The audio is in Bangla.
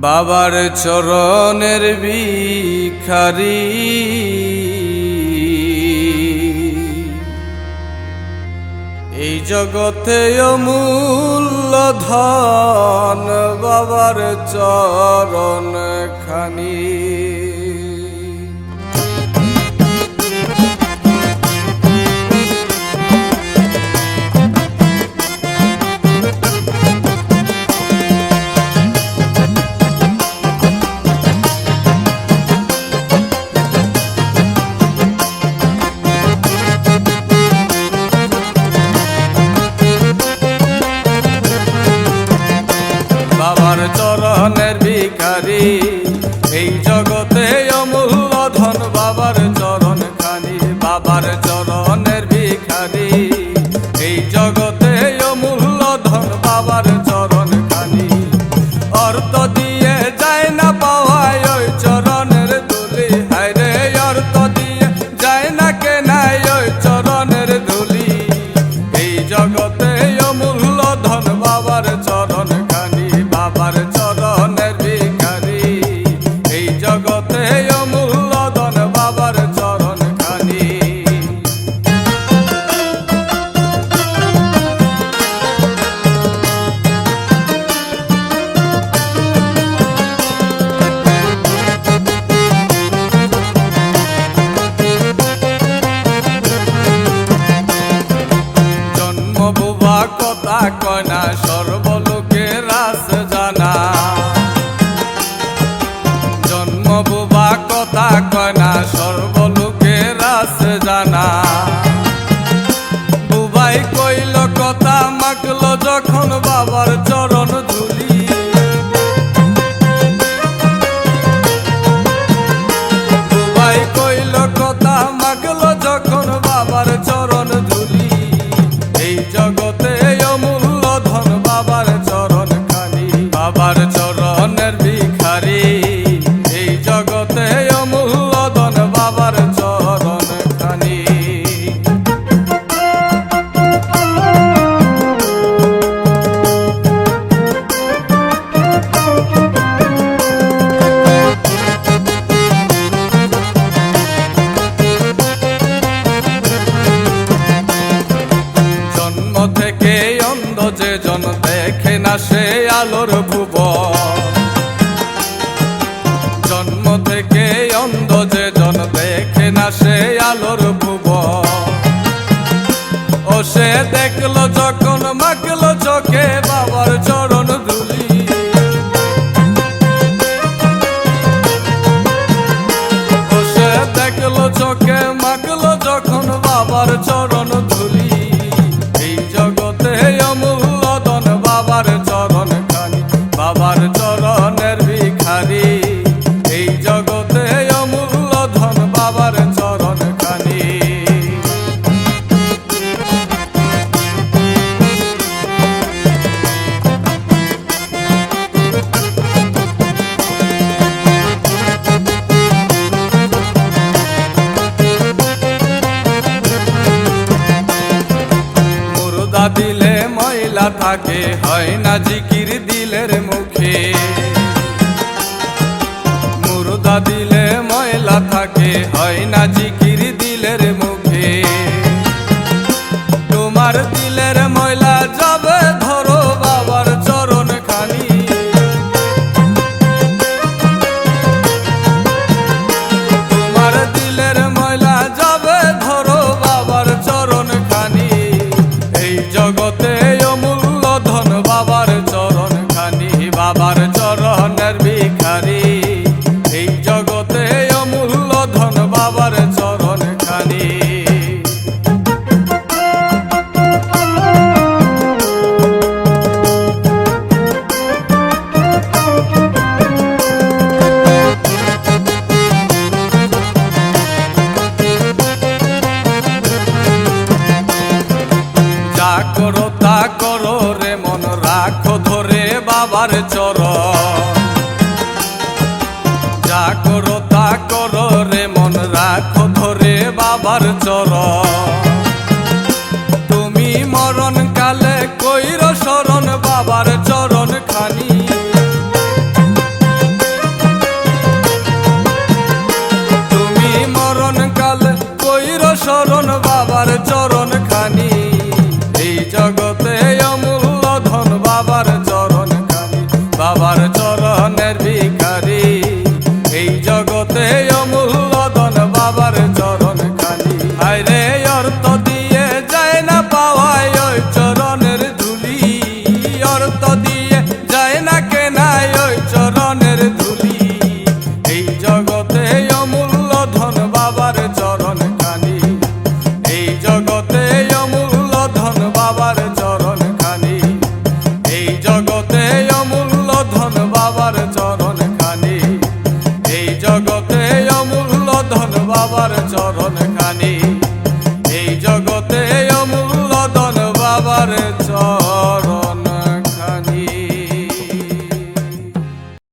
বাবার চরণের ভিখারি এই জগতে অমূল্য ধন বাবার চরণ খানি। বাবার চরণের ভিখারি এই জগতে অমূল্য ধন বাবার চরণ খানি। বাবার চরণের ভিখারি এই জগতে অমূল্য ধন বাবার চরণ খানি। অর্থ দিয়ে যায় না পাওয়ায় ওই চরণের ধুলি, হায়রে অর্থ দিয়ে যায় না কেনাই ওই চরণের ধুলি। এই জগতে অমূল্য ধন বাবার চরণ খানি। বাবার চরণের ভিখারি এই জগতে অমূল্য ধন বাবার চরণ খানি। জন্ম বুবা কথা কয় না সর্বলোকে রাস জানা। জন্ম বুবা কথা কয় না সর্বলোকে রাস জানা। বুবাই কইল কথা মাখল যখন বাবার চরণ ধুলি। বুবাই কইল কথা মাখল যখন বাবার চরণ ধুলি। এই জগতে অমূল্য ধন বাবার চরণ খানি। বাবার চরণের ভিখারি এই জগতে অমূল্য ধন বাবার চরণ খানি। জন্ম থেকে অন্ধ যে জন দেখে না সে আলোর ভুবন। জন্ম থেকে অন্ধ যে জন দেখে না সে আলোর ভুবন। ও সে দেখলো যখন মাখলো চোখে বাবার চরণ ধুলি। ও সে দেখলো চোখে মাখলো যখন বাবার চরণ ধুলি। এই জগতে অমূল্য ধন বাবার চরণ খানি। বাবার চরণের ভিখারি এই জগতে অমূল্য ধন বাবার চরণ খানি। মুর্দা দিলে ময়লা থাকে হয় না জিকির দিলের মুখে। মুর্দা দিলে ময়লা থাকে হয় না জিকির দিলের মুখে। তোমার দিলের ময়লা যাবে ধরো বাবার চরণ খানি। তোমার দিলের ময়লা যাবে ধরো বাবার চরণ খানি। এই জগতে অমূল্য ধন বাবার চরণ খানি। বাবার চরণের ভিখারি এই জগতে অমূল্য ধন বাবার চরণ খানি। যা করো তা করো রে মন রাখো ধরে বাবার চরণ। যা করো তা করো রে মন রাখো ধরে বাবার চরণ। তুমি মরণ কালে কইর শরণ বাবার চরণ খানি। চরণ